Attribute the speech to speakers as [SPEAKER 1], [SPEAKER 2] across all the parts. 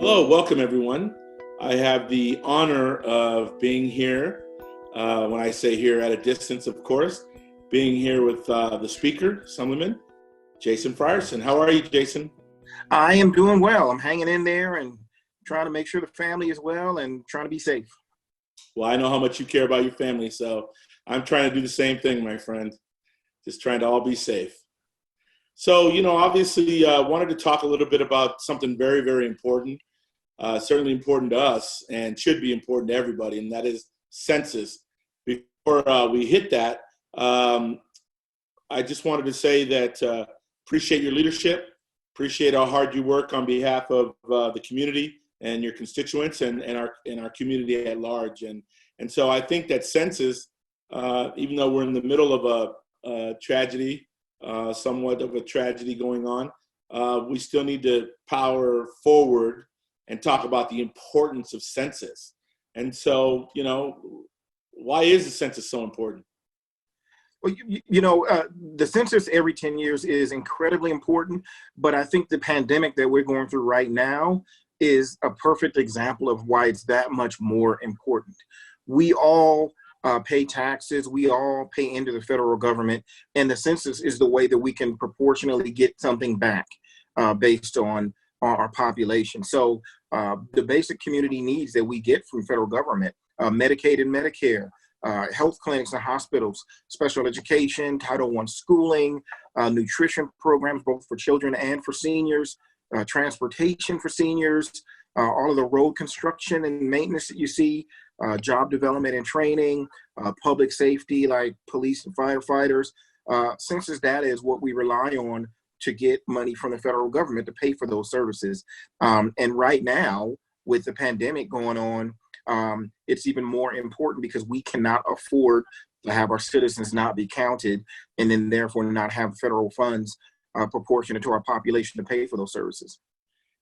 [SPEAKER 1] Hello, welcome everyone. I have the honor of being here, when I say here at a distance, of course, being here with the speaker, Assemblyman Jason Frierson. How are you, Jason?
[SPEAKER 2] I am doing well. I'm hanging in there and trying to make sure the family is well and trying to be safe.
[SPEAKER 1] Well, I know how much you care about your family, so I'm trying to do the same thing, my friend. Just trying to all be safe. So, obviously, wanted to talk a little bit about something very, very important. Certainly important to us and should be important to everybody, and that is census. Before we hit that, I just wanted to say that appreciate your leadership, appreciate how hard you work on behalf of the community and your constituents and our community at large. And so I think that census, even though we're in the middle of a tragedy, somewhat of a tragedy going on, we still need to power forward and talk about the importance of census. And so, why is the census so important?
[SPEAKER 2] Well, the census every 10 years is incredibly important, but I think the pandemic that we're going through right now is a perfect example of why it's that much more important. We all pay taxes, we all pay into the federal government, and the census is the way that we can proportionally get something back based on our population. So the basic community needs that we get from federal government, Medicaid and Medicare, health clinics and hospitals, special education, Title I schooling, nutrition programs, both for children and for seniors, transportation for seniors, all of the road construction and maintenance that you see, job development and training, public safety like police and firefighters. Census data is what we rely on to get money from the federal government to pay for those services. And right now, with the pandemic going on, it's even more important because we cannot afford to have our citizens not be counted and then therefore not have federal funds proportionate to our population to pay for those services.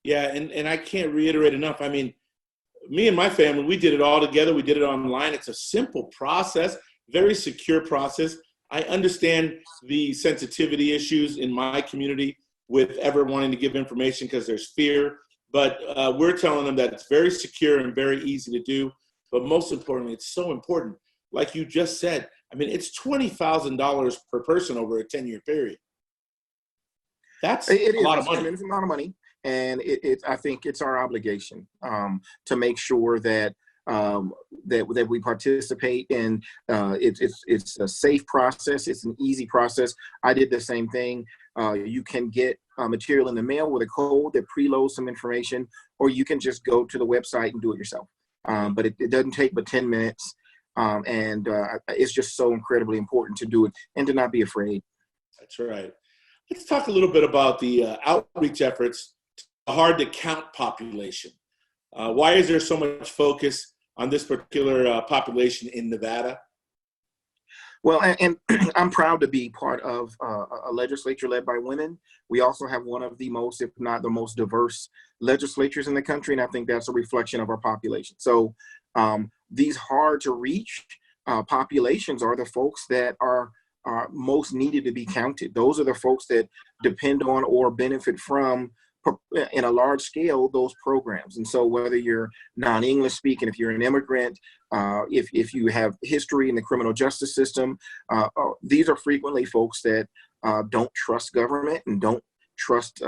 [SPEAKER 1] Yeah, and I can't reiterate enough. I mean, me and my family, we did it all together. We did it online. It's a simple process, very secure process. I understand the sensitivity issues in my community with ever wanting to give information because there's fear, but we're telling them that it's very secure and very easy to do. But most importantly, it's so important. Like you just said, I mean, it's $20,000 per person over a 10-year period. That's a lot of money.
[SPEAKER 2] I mean, it's a lot of money. And I think it's our obligation to make sure that that we participate in. It's a safe process. It's an easy process. I did the same thing. You can get material in the mail with a code that preloads some information, or you can just go to the website and do it yourself. But it doesn't take but 10 minutes. And it's just so incredibly important to do it and to not be afraid.
[SPEAKER 1] That's right. Let's talk a little bit about the outreach efforts to the hard to count population. Why is there so much focus on this particular population in Nevada?
[SPEAKER 2] Well, and I'm proud to be part of a legislature led by women. We also have one of the most, if not the most diverse legislatures in the country, and I think that's a reflection of our population. So these hard to reach populations are the folks that are most needed to be counted. Those are the folks that depend on or benefit from, in a large scale, those programs. And so whether you're non-English speaking, if you're an immigrant, if you have history in the criminal justice system, these are frequently folks that don't trust government and don't trust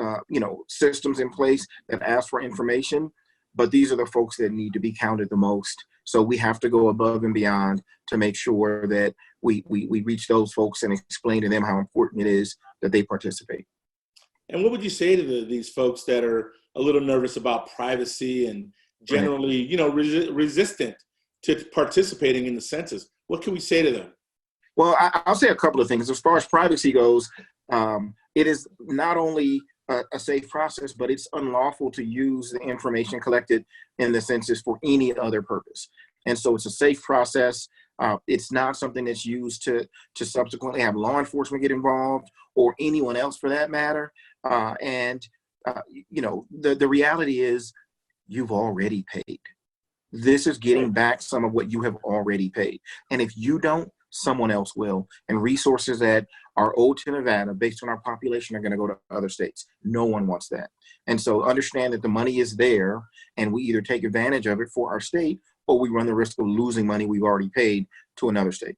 [SPEAKER 2] systems in place that ask for information. But these are the folks that need to be counted the most. So we have to go above and beyond to make sure that we reach those folks and explain to them how important it is that they participate.
[SPEAKER 1] And what would you say to these folks that are a little nervous about privacy and generally, resistant to participating in the census? What can we say to them?
[SPEAKER 2] Well, I'll say a couple of things. As far as privacy goes, it is not only a safe process, but it's unlawful to use the information collected in the census for any other purpose. And so it's a safe process. It's not something that's used to subsequently have law enforcement get involved or anyone else for that matter. The reality is you've already paid. This is getting back some of what you have already paid. And if you don't, someone else will. And resources that are owed to Nevada based on our population are going to go to other states. No one wants that. And so understand that the money is there, and we either take advantage of it for our state, or we run the risk of losing money we've already paid to another state.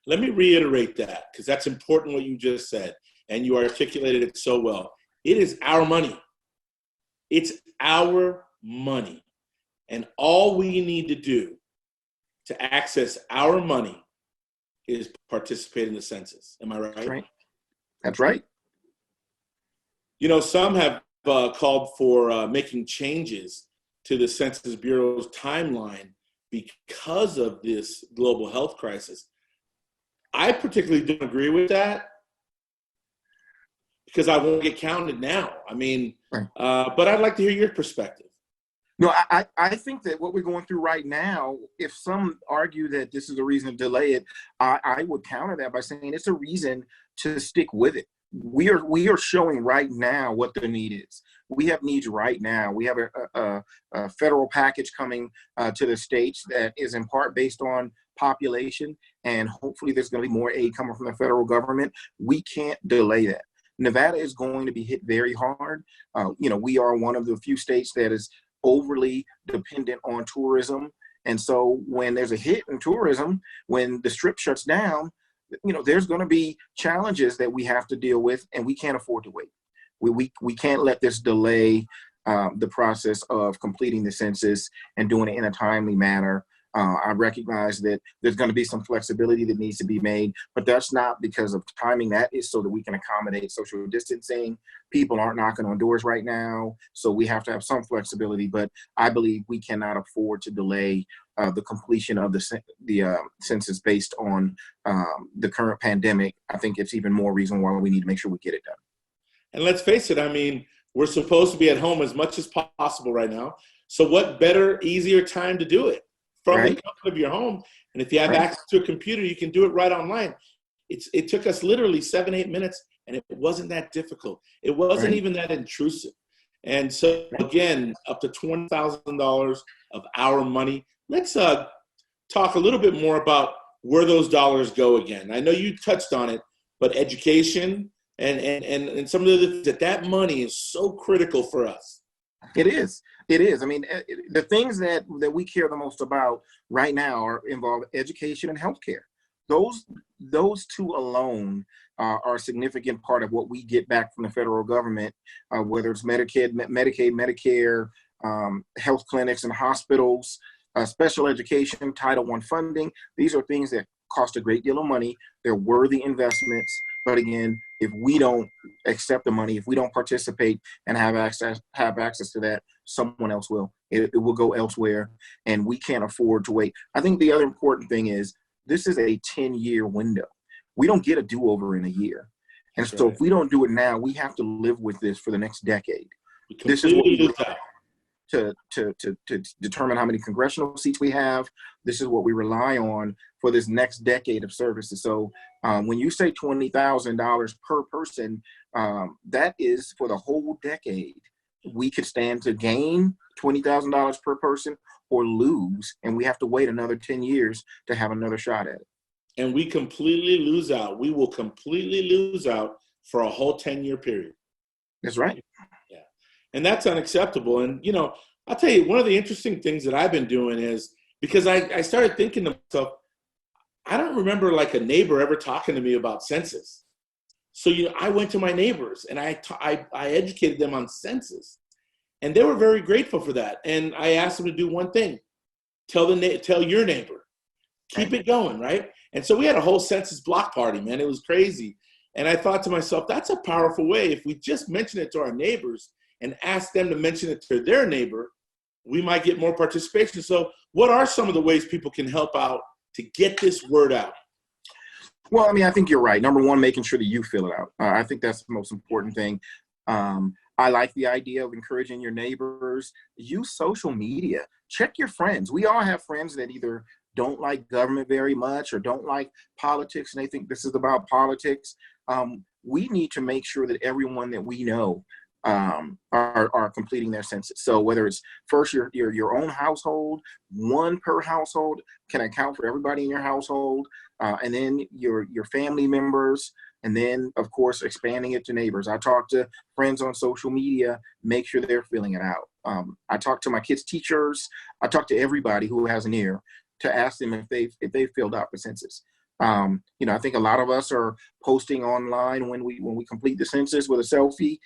[SPEAKER 1] Let me reiterate that, because that's important what you just said, and you articulated it so well. It is our money. It's our money. And all we need to do to access our money is participate in the census. Am I right?
[SPEAKER 2] That's right. That's right.
[SPEAKER 1] You know, some have called for making changes to the Census Bureau's timeline because of this global health crisis. I particularly don't agree with that, because I won't get counted now. I mean,
[SPEAKER 2] right.
[SPEAKER 1] But I'd like to hear your perspective.
[SPEAKER 2] No, I think that what we're going through right now, if some argue that this is a reason to delay it, I would counter that by saying it's a reason to stick with it. We are showing right now what the need is. We have needs right now. We have a federal package coming to the states that is in part based on population, and hopefully there's going to be more aid coming from the federal government. We can't delay that. Nevada is going to be hit very hard. We are one of the few states that is overly dependent on tourism. And so when there's a hit in tourism, when the Strip shuts down, there's going to be challenges that we have to deal with, and we can't afford to wait. We can't let this delay the process of completing the census and doing it in a timely manner. I recognize that there's going to be some flexibility that needs to be made, but that's not because of timing. That is so that we can accommodate social distancing. People aren't knocking on doors right now, so we have to have some flexibility, but I believe we cannot afford to delay the completion of the census based on the current pandemic. I think it's even more reason why we need to make sure we get it done. And
[SPEAKER 1] let's face it, I mean, we're supposed to be at home as much as possible right now. So what better, easier time to do it from the comfort of your home? And if you have access to a computer, you can do it right online. It took us literally 7-8 minutes, and it wasn't that difficult. It wasn't even that intrusive. And so again, up to $20,000 of our money. Let's talk a little bit more about where those dollars go again. I know you touched on it, but education and some of the things that money is so critical for us.
[SPEAKER 2] It is. It is. I mean, the things that we care the most about right now involve education and healthcare. Those two alone are a significant part of what we get back from the federal government, whether it's Medicaid, Medicare, health clinics and hospitals, special education, Title I funding. These are things that cost a great deal of money. They're worthy investments. But again, if we don't accept the money, if we don't participate and have access to that, someone else will. It will go elsewhere, and we can't afford to wait. I think the other important thing is this is a 10-year window. We don't get a do-over in a year. And so if we don't do it now, we have to live with this for the next decade. This is what we do to determine how many congressional seats we have. This is what we rely on for this next decade of services. So when you say $20,000 per person, that is for the whole decade. We could stand to gain $20,000 per person or lose, and we have to wait another 10 years to have another shot at it.
[SPEAKER 1] And we completely lose out. We will completely lose out for a whole 10-year period.
[SPEAKER 2] That's right.
[SPEAKER 1] Yeah. And that's unacceptable. And, I'll tell you, one of the interesting things that I've been doing is, because I started thinking to myself, I don't remember like a neighbor ever talking to me about census. So, I went to my neighbors and I educated them on census, and they were very grateful for that. And I asked them to do one thing: tell your neighbor, keep it going, right? And so we had a whole census block party, man. It was crazy. And I thought to myself, that's a powerful way. If we just mention it to our neighbors and ask them to mention it to their neighbor, we might get more participation. So what are some of the ways people can help out to get this word out?
[SPEAKER 2] Well, I mean, I think you're right. Number one, making sure that you fill it out. I think that's the most important thing. I like the idea of encouraging your neighbors. Use social media. Check your friends. We all have friends that either don't like government very much or don't like politics, and they think this is about politics. We need to make sure that everyone that we know are completing their census. So whether it's first your own household, one per household can account for everybody in your household, and then your family members, And then, of course, expanding it to neighbors. I talk to friends on social media, make sure they're filling it out. I talk to my kids' teachers. I talk to everybody who has an ear to ask them if they've filled out the census. I think a lot of us are posting online when we complete the census with a selfie.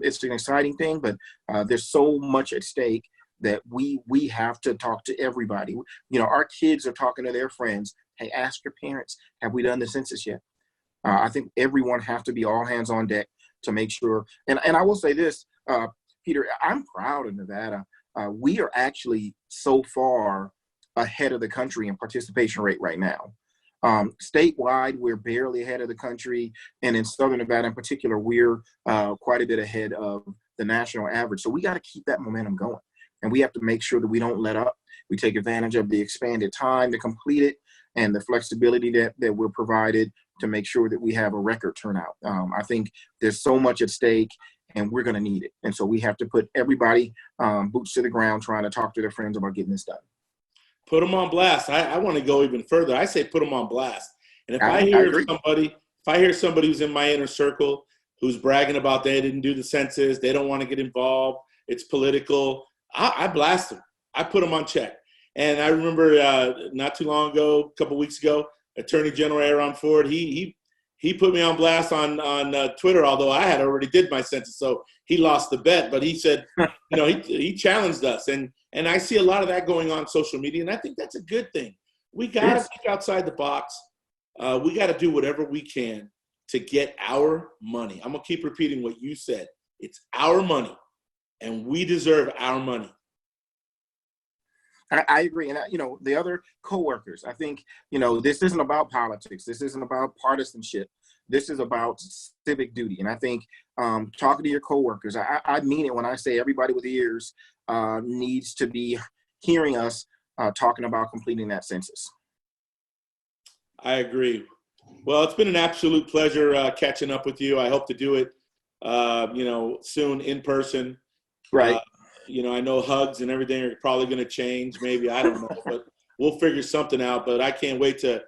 [SPEAKER 2] It's an exciting thing, but there's so much at stake that we have to talk to everybody. Our kids are talking to their friends. Hey, ask your parents, have we done the census yet? I think everyone has to be all hands on deck to make sure. And I will say this, Peter, I'm proud of Nevada. We are actually so far ahead of the country in participation rate right now. Statewide, we're barely ahead of the country. And in Southern Nevada in particular, we're quite a bit ahead of the national average. So we got to keep that momentum going. And we have to make sure that we don't let up. We take advantage of the expanded time to complete it and the flexibility that we're provided to make sure that we have a record turnout. I think there's so much at stake and we're going to need it. And so we have to put everybody boots to the ground trying to talk to their friends about getting this done.
[SPEAKER 1] Put them on blast. I want to go even further. I say put them on blast. And if I hear somebody who's in my inner circle who's bragging about they didn't do the census, they don't want to get involved, it's political, I blast them. I put them on check. And I remember not too long ago, a couple weeks ago, Attorney General Aaron Ford, he put me on blast on Twitter, although I had already did my census, so he lost the bet. But he said, he challenged us, and I see a lot of that going on social media, and I think that's a good thing. We got to think outside the box. We got to do whatever we can to get our money. I'm gonna keep repeating what you said. It's our money, and we deserve our money.
[SPEAKER 2] I agree. And, the other coworkers, I think, this isn't about politics. This isn't about partisanship. This is about civic duty. And I think talking to your coworkers, I mean it when I say everybody with ears needs to be hearing us talking about completing that census.
[SPEAKER 1] I agree. Well, it's been an absolute pleasure catching up with you. I hope to do it, soon in person.
[SPEAKER 2] Right.
[SPEAKER 1] I know hugs and everything are probably going to change. Maybe, I don't know, but we'll figure something out. But I can't wait to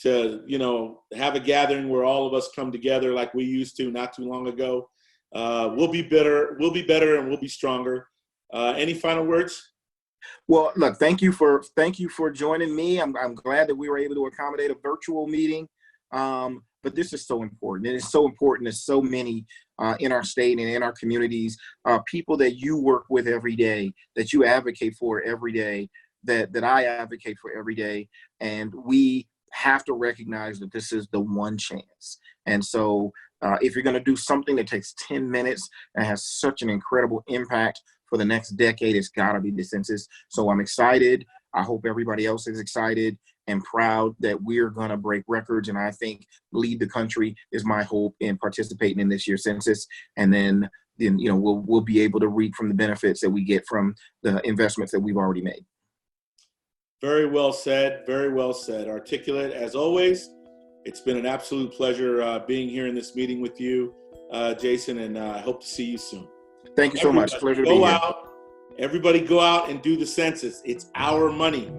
[SPEAKER 1] have a gathering where all of us come together like we used to not too long ago. We'll be better, and we'll be stronger. Any final words?
[SPEAKER 2] Well, look, thank you for joining me. I'm glad that we were able to accommodate a virtual meeting. But this is so important. It is so important to so many in our state and in our communities, people that you work with every day, that you advocate for every day, that I advocate for every day. And we have to recognize that this is the one chance. And so if you're going to do something that takes 10 minutes and has such an incredible impact for the next decade, it's got to be the census. So I'm excited. I hope everybody else is excited and proud that we're going to break records. And I think lead the country is my hope in participating in this year's census. And then we'll be able to reap from the benefits that we get from the investments that we've already made.
[SPEAKER 1] Very well said. Very well said. Articulate as always. It's been an absolute pleasure being here in this meeting with you, Jason, and I hope to see you soon.
[SPEAKER 2] Thank you so much. Pleasure to be here.
[SPEAKER 1] Everybody go out and do the census. It's our money.